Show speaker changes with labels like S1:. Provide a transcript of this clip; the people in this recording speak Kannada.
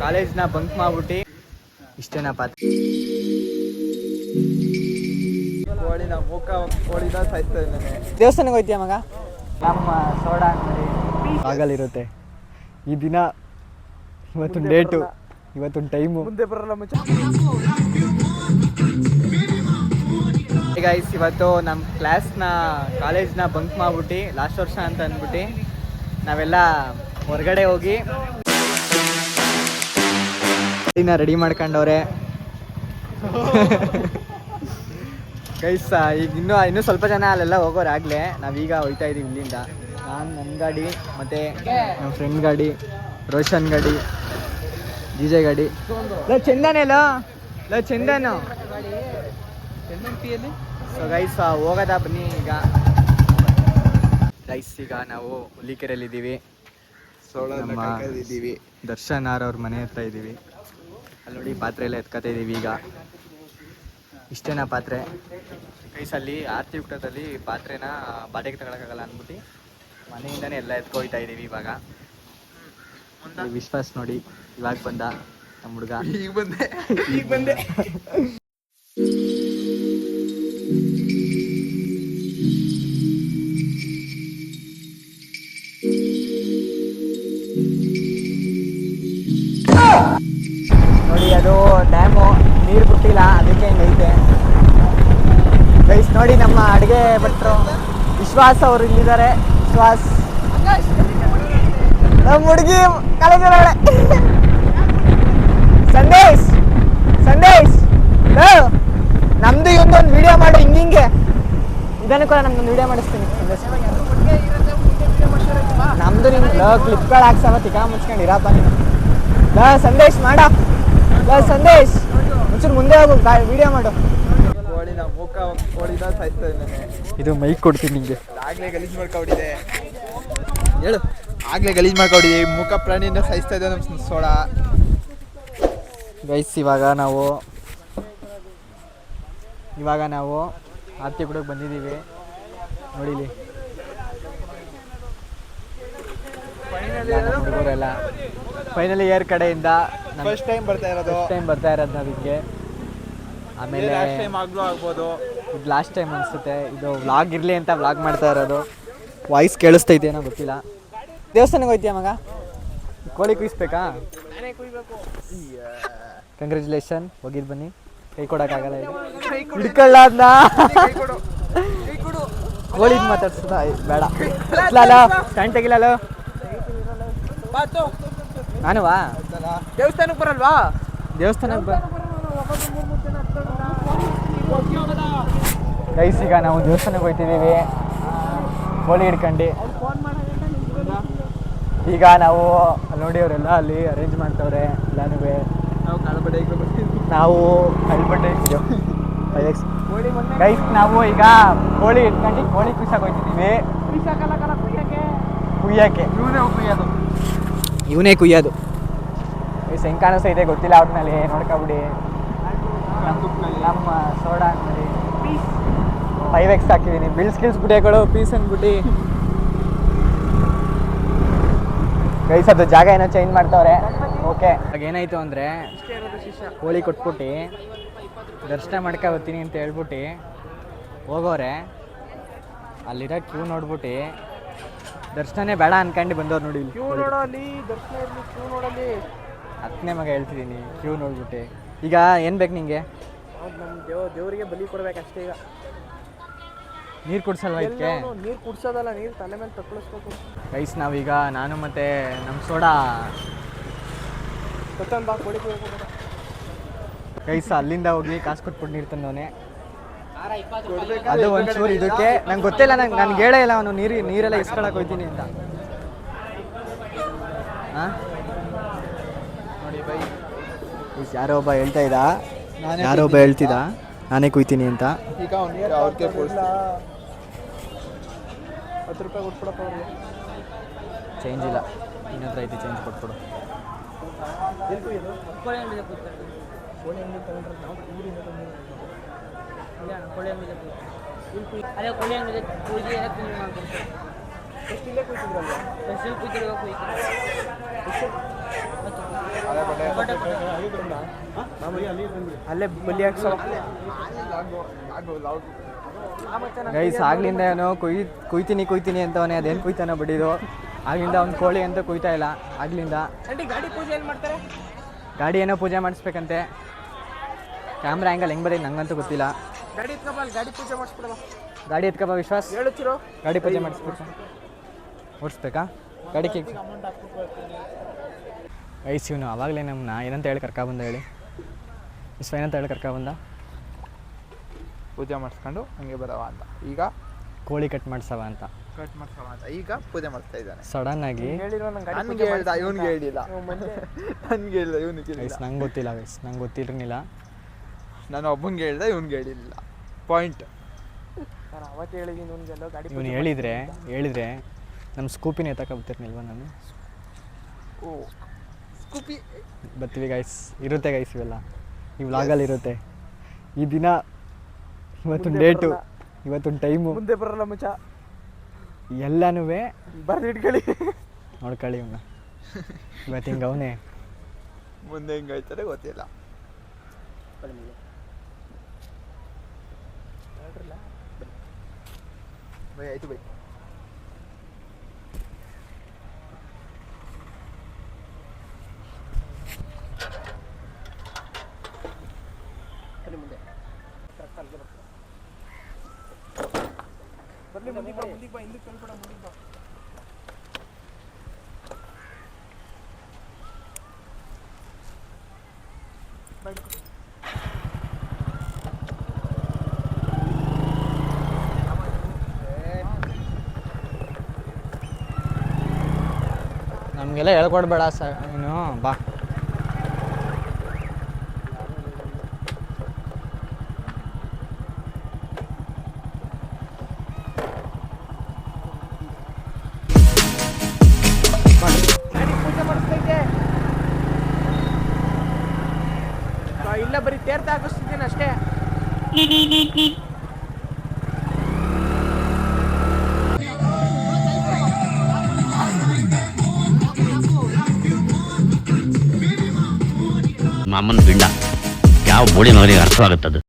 S1: ಕಾಲೇಜ್ನ ಬಂಕ್ ಮಾಡ್ಬಿಟ್ಟು ಇಷ್ಟೇನಾ ಪಾತ್ರ ದೇವಸ್ಥಾನಕ್ಕೆ ಹೋಯ್ತೀಯ ಮಗ? ನಮ್ಮ ಸೋಡಾ ಅಂಗಡಿ ಆಗಲಿರುತ್ತೆ. ಈ ದಿನ ಇವತ್ತೊಂದು ಡೇಟು, ಇವತ್ತೊಂದು ಟೈಮು ಮುಂದೆ ಬರಲ್ಲ ಮಚ್ಚ. ಗೈಸ್, ಇವತ್ತು ನಮ್ಮ ಕ್ಲಾಸ್ನ ಕಾಲೇಜ್ನ ಬಂಕ್ ಮಾಡ್ಬಿಟ್ಟು ಲಾಸ್ಟ್ ವರ್ಷ ಅಂತ ಅಂದ್ಬಿಟ್ಟು ನಾವೆಲ್ಲ ಹೊರಗಡೆ ಹೋಗಿ ರೆಡಿ ಮಾಡ್ಕೊಂಡವ್ರೆ. ಗೈಸ್, ಈಗ ಇನ್ನೂ ಸ್ವಲ್ಪ ಜನ ಅಲ್ಲೆಲ್ಲ ಹೋಗೋರು ಆಗಲೇ. ನಾವೀಗ ಹೋಗ್ತಾ ಇದ್ದೀವಿ ಇಲ್ಲಿಂದ. ನಾನು ನನ್ನ ಗಾಡಿ ಮತ್ತು ನಮ್ಮ ಫ್ರೆಂಡ್ ಗಾಡಿ, ರೋಷನ್ ಗಾಡಿ, ಜಿಜೆ ಗಾಡಿ. ಚಂದನೇಲೋ ಚಂದನು. ಸೊ ಗೈಸ್, ಹೋಗೋದಾ ಬನ್ನಿ. ಈಗ ನಾವು ಹುಲಿಕೆರೆಯಲ್ಲಿದ್ದೀವಿ. ನಮ್ಮ ದರ್ಶನ್ ಅವ್ರ ಮನೆ ಹತ್ರ ಇದ್ದೀವಿ. ಅಲ್ಲಿ ನೋಡಿ ಪಾತ್ರೆ ಎಲ್ಲ ಎತ್ಕೊತಾ ಇದ್ದೀವಿ. ಈಗ ಇಷ್ಟೇನಾ ಪಾತ್ರೆ? ಕೈಸಲ್ಲಿ ಆರ್ತಿ ಊಟದಲ್ಲಿ ಪಾತ್ರೆನ ಬಾಡಿಗೆ ತಗೊಳಕ್ಕಾಗಲ್ಲ ಅಂದ್ಬಿಟ್ಟು ಮನೆಯಿಂದನೇ ಎಲ್ಲ ಎತ್ಕೊಯ್ತಾ ಇದ್ದೀವಿ. ಇವಾಗ ವಿಶ್ವಾಸ್ ನೋಡಿ, ಇವಾಗ ಬಂದ ನಮ್ಮ ಹುಡುಗ. ಈಗ ಬಂದೆ ನೋಡಿ, ಅದು ಡ್ಯಾಮು ನೀರು ಬಿಟ್ಟಿಲ್ಲ, ಅದಕ್ಕೆ ಹಿಂಗೈತೆ. ಗೈಸ್ ನೋಡಿ, ನಮ್ಮ ಅಡುಗೆ ಭಟ್ರು ವಿಶ್ವಾಸ್ ಅವರು ಇಲ್ಲಿದ್ದಾರೆ. ವಿಶ್ವಾಸ್ ನಮ್ಮ ಹುಡುಗಿ ಕಾಲೇಜ್ ಸಂದೇಶ್ ನಮ್ದು ಇವೊಂದೊಂದು ವಿಡಿಯೋ ಮಾಡು. ಹಿಂಗೆ ಇದನ್ನು ಕೂಡ ನಮ್ದೊಂದು ವಿಡಿಯೋ ಮಾಡಿಸ್ತೀನಿ. ನಮ್ದು ನಿಮ್ಗೆ ಕ್ಲಿಪ್ಗಳು ಹಾಕ್ಸವತ್ತೀಗ ಮುಚ್ಕೊಂಡು ಇರಪ್ಪ ನೀನು. ಸಂದೇಶ್ ಮಾಡ, ಸಂದೇಶ್ ಒಂಚೂರು ಮುಂದೆ ಹೋಗು, ವಿಡಿಯೋ ಮಾಡು. ಇದು ಮೈಕ್ ಕೊಡ್ತೀನಿ ನಿಂಗೆ. ಆಗ್ಲೇ ಗಲೀಜ್ ಮಾಡ್ಕೊಂಡಿದೆ, ಹೇಳು. ಆಗ್ಲೇ ಗಲೀಜ್ ಮಾಡ್ಕೊಂಡಿದೆ, ಮುಖ ಪ್ರಾಣಿಯಿಂದ ಸಾಯಿಸ್ತಾ ಇದೆ ನಮ್ಮ ಸೋಡಾ. ಗೈಸ್, ಇವಾಗ ನಾವು ಆರ್ತಿ ಕೂಡ ಬಂದಿದ್ದೀವಿ. ನೋಡಿಲಿ ಹುಡುಗರೆಲ್ಲ ಫೈನಲಿ ಇಯರ್ ಕಡೆಯಿಂದ ಫಸ್ಟ್ ಟೈಮ್ ಬರ್ತಾ ಇರೋದು ನಾವಿಗೆ. ಆಮೇಲೆ ಆಗ್ಬೋದು, ಇದು ಲಾಸ್ಟ್ ಟೈಮ್ ಅನಿಸುತ್ತೆ. ಇದು ವ್ಲಾಗ್ ಇರಲಿ ಅಂತ ವ್ಲಾಗ್ ಮಾಡ್ತಾ ಇರೋದು. ವಾಯ್ಸ್ ಕೇಳಿಸ್ತೈತೆ ಏನೋ ಗೊತ್ತಿಲ್ಲ. ದೇವಸ್ಥಾನಕ್ಕೆ ಹೋಯ್ತೀಯ ಮಗ? ಕೋಳಿ ಕುಯ್ಸ್ಬೇಕಾ? ಕಂಗ್ರ್ಯಾಚುಲೇಷನ್, ಹೋಗಿದ್ದು ಬನ್ನಿ. ಕೈ ಕೊಡೋಕ್ಕಾಗಲ್ಲ, ಹಿಡ್ಕೊಳ್ಳ ಅದನ್ನ. ಕೋಳಿ ಮಾತಾಡ್ಸದ ಬೇಡ. ಸ್ಟ್ಯಾಂಡ್ ತೆಗಿಲಲ್ಲ. ನಾನುವಾ ದೇವಸ್ಥಾನಕ್ಕೆ ಬರಲ್ವಾ? ದೇವಸ್ಥಾನಕ್ಕೆ ಗೈಸ್, ಈಗ ನಾವು ದೇವಸ್ಥಾನಕ್ಕೆ ಹೋಗ್ತಿದ್ದೀವಿ ಕೋಳಿ ಹಿಡ್ಕೊಂಡು. ಈಗ ನಾವು ನೋಡಿ ಅವರೆಲ್ಲ ಅಲ್ಲಿ ಅರೇಂಜ್ ಮಾಡ್ತವ್ರೆ ಎಲ್ಲನೂ. ನಾವು ಕಳ್ಬಟ್ಟೆ ಗೈಸ್, ನಾವು ಈಗ ಕೋಳಿ ಇಟ್ಕೊಂಡು ಕೋಳಿ ಕುಯ್ಸಕ್ಕೆ ಹೋಗ್ತಿದ್ದೀವಿ. ಕುಯ್ಯಕ್ಕೆ ಇವನೇ ಕುಯ್ಯೋದು. ಹೆಂಗೆ ಕಾಣಿಸ್ತೈತೆ ಗೊತ್ತಿಲ್ಲ, ಅವ್ರಲ್ಲಿ ನೋಡ್ಕೊಬಿಡಿ. ನಮ್ಮ ಸೋಡಾ ಅಂಗಡಿ 5x ಹಾಕಿದ್ದೀನಿ. ಬಿಲ್ಸ್ ಬಿಡಿಯೋಗಳು ಪೀಸ್ ಅಂದ್ಬಿಟ್ಟು. ಗೈಸ್, ಅದು ಜಾಗ ಏನೋ ಚೇಂಜ್ ಮಾಡ್ತವ್ರೆ. ಓಕೆ, ಇವಾಗ ಏನಾಯ್ತು ಅಂದರೆ ಕೋಳಿ ಕೊಟ್ಬಿಟ್ಟು ದರ್ಶನ ಮಾಡ್ಕೊ ಬರ್ತೀನಿ ಅಂತ ಹೇಳ್ಬಿಟ್ಟು ಹೋಗೋರೆ. ಅಲ್ಲಿರೋ ಕ್ಯೂ ನೋಡ್ಬಿಟ್ಟು ದರ್ಶನನೇ ಬೇಡ ಅನ್ಕೊಂಡು ಬಂದವ್ರು. ನೋಡಿ ಕ್ಯೂ ನೋಡೋಲ್ಲಿ, ದರ್ಶನ ಇರಲಿ, ಕ್ಯೂ ನೋಡೋಲ್ಲಿ. ಹತ್ತನೇ ಮಗ ಹೇಳ್ತಿದ್ದೀನಿ, ಕ್ಯೂ ನೋಡ್ಬಿಟ್ಟು. ಈಗ ಏನು ಬೇಕು ನಿಂಗೆ? ನಮ್ಮ ದೇವರಿಗೆ ಬಲಿ ಕೊಡ್ಬೇಕಷ್ಟೇ. ಈಗ ನೀರು ಕುಡ್ಸಲ್ವ? ಇದಕ್ಕೆ ನೀರು ಕುಡ್ಸೋದಲ್ಲ, ನೀರು ತಲೆ ಮೇಲೆ ತಕ್ಕಳಿಸ್ಬೇಕು. ಗೈಸ್, ನಾವೀಗ ನಾನು ಮತ್ತು ನಮ್ಮ ಸೋಡಾ ಗೈಸ್ ಅಲ್ಲಿಂದ ಹೋಗಿ ಕಾಸು ಕೊಟ್ಬಿಟ್ಟು ನೀರು ತಂದವನೇ. ಅದು ಒಂಚೂರು ಇದಕ್ಕೆ ನಂಗೆ ಗೊತ್ತಿಲ್ಲ, ನನ್ಗೆ ಹೇಳೇ ಇಲ್ಲ ಅವನು ನೀರೆಲ್ಲ ಇಸ್ಕೊಳಕ್ಕೆ ಹೋಗ್ತೀನಿ ಅಂತ. ಹಾಂ ನೋಡಿ ಬೈ, ಯಾರೋ ಒಬ್ಬ ಹೇಳ್ತಿದ್ದ ನಾನೇ ಕುಯ್ತೀನಿ ಅಂತ. ಈಗ ಅವ್ರಿಗೆ 10 ರೂಪಾಯಿ ಕೊಟ್ಬಿಡಪ್ಪ ಅವ್ರಿಗೆ. ಚೇಂಜ್ ಇಲ್ಲ, ನಿನ್ನ ಹತ್ರ ಐತಿ, ಚೇಂಜ್ ಕೊಟ್ಬಿಡು. ಕೋಳಿ ಅಂಗಡಿ ತಗೊಂಡ್ರೆ ನಾವು ಊರಿಂದ ಕೋಳಿ ಅಂಗಡಿ ಅದೇ ಕೋಳಿ ಅಂಗಡಿ ಪೂಜೆ ಮಾಡ್ಕೊಡ್ತಾರೆ. ಎಷ್ಟು ಇಲ್ಲೇ ಕುಯ್ತಿದ್ರಲ್ಲ, ಎಷ್ಟು ಕುಯ್ತಿರೋ ಕುಯ್ತಾರೆ. ಅಲ್ಲೇ ಬಲಿ ಹಾಕ್ಸೋ ಗೈಸ್. ಆಗ್ಲಿಂದ ಏನೋ ಕುಯ್ತೀನಿ ಅಂತವನೇ, ಅದೇನು ಕುಯ್ತಾನೋ ಬಿಡಿದು. ಆಗ್ಲಿಂದ ಅವ್ನು ಕೋಳಿ ಅಂತ ಕುಯ್ತಾ ಇಲ್ಲ ಆಗ್ಲಿಂದ. ಗಾಡಿ ಪೂಜೆ ಏನು ಮಾಡ್ತಾರೆ? ಗಾಡಿ ಏನೋ ಪೂಜೆ ಮಾಡಿಸ್ಬೇಕಂತೆ. ಕ್ಯಾಮ್ರಾ ಆ್ಯಂಗಲ್ ಹೆಂಗೆ ಬರೀ ನಂಗಂತೂ ಗೊತ್ತಿಲ್ಲ. ಗಾಡಿ ಎತ್ಕೊಬ, ಗಾಡಿ ಪೂಜೆ ಮಾಡಿಸ್ಬಿಡವ. ಗಾಡಿ ಎತ್ಕೊಬ ವಿಶ್ವಾಸ್, ಹೇಳುತ್ತಿರೋ ಗಾಡಿ ಪೂಜೆ ಮಾಡಿಸ್ಬೇಕು. ಓಡಿಸ್ಬೇಕಾ ಗಾಡಿಗೆ? ಗೈಸ್ ಇವನು ಅವಾಗಲೇ ನಮ್ಮನ್ನ ಏನಂತ ಹೇಳಿ ಕರ್ಕೊಬಂದ ಹೇಳಿ ವಿಶ್ವ, ಏನಂತ ಹೇಳಿ ಕರ್ಕೊಬಂದ?
S2: ಪೂಜೆ ಮಾಡಿಸ್ಕೊಂಡು ಹಂಗೆ ಬರವ ಅಂತ. ಈಗ
S1: ಕೋಳಿ ಕಟ್ ಮಾಡ್ಸವ ಅಂತ.
S2: ಈಗ ಪೂಜೆ ಮಾಡ್ತಾ ಇದ್ದಾನೆ
S1: ಸಡನ್ ಆಗಿ.
S2: ನನಗೆ ಹೇಳ್ದ, ಇವನಿಗೆ ಹೇಳಿಲ್ಲ. ನನಗೆ ಹೇಳಿಲ್ಲ, ಇವನಿಗೆ
S1: ಗೈಸ್ ನಂಗೆ ಗೊತ್ತಿಲ್ಲ. ಗೈಸ್ ನಂಗೆ ಗೊತ್ತಿರಲಿಲ್ಲ.
S2: ನಾನು ಒಬ್ಬನಿಗೆ ಹೇಳ್ದೆ, ಇವನಿಗೆ ಹೇಳಿಲ್ಲ. ಪಾಯಿಂಟ್.
S1: ಅವತ್ತು ಹೇಳಿದ್ದೀನಿ ಇವನಿಗೆಲ್ಲ. ಗಾಡಿ ಇವನು ಹೇಳಿದ್ರೆ ನಮ್ಮ ಸ್ಕೂಪಿನ ಎತ್ತಕೊಬಿಡ್ತಿರ್ನಿಲ್ವ ನಾನು?
S2: ಓ ಸ್ಕೂಪಿ
S1: ಬರ್ತೀವಿ ಗೈಸ್. ಇರುತ್ತೆ ಗೈಸ್, ಇವೆಲ್ಲ ಈ ವ್ಲಾಗಲ್ಲಿ ಇರುತ್ತೆ. ಈ ದಿನ ಇವತ್ತೊಂದು ಡೇಟು, ಇವತ್ತೊಂದು ಟೈಮು,
S2: ಮುಂದೆ ಬರಲ್ಲ ಮಚ್ಚ.
S1: ಎಲ್ಲನೂ
S2: ಬರ್ದು ಇಟ್ಕೊಳ್ಳಿ,
S1: ನೋಡ್ಕೊಳ್ಳಿ ಇವನ್ನ. ಇವತ್ತು ಹಿಂಗೆ ಅವನೇ,
S2: ಮುಂದೆ ಹೆಂಗೆ ಆಯ್ತಾರೆ ಗೊತ್ತಿಲ್ಲ. ಬೈ ಆಯ್ತು ಬೈ.
S1: ನಮಗೆಲ್ಲ ಹೇಳ್ಕೊಡ್ಬೇಡ ಸರ್ ನೀನು. ಬಾ
S2: ಇಲ್ಲ, ಬರೀ ತೇರ್ತ ಹಾಕಿಸ್ತಿದ್ದೀನಿ ಅಷ್ಟೇ.
S3: ಮಾಮನ್ ಪಿಂಡ ಯಾವ ಬೋಳಿ ಮಗನಿಗೆ ಅರ್ಥವಾಗುತ್ತದು?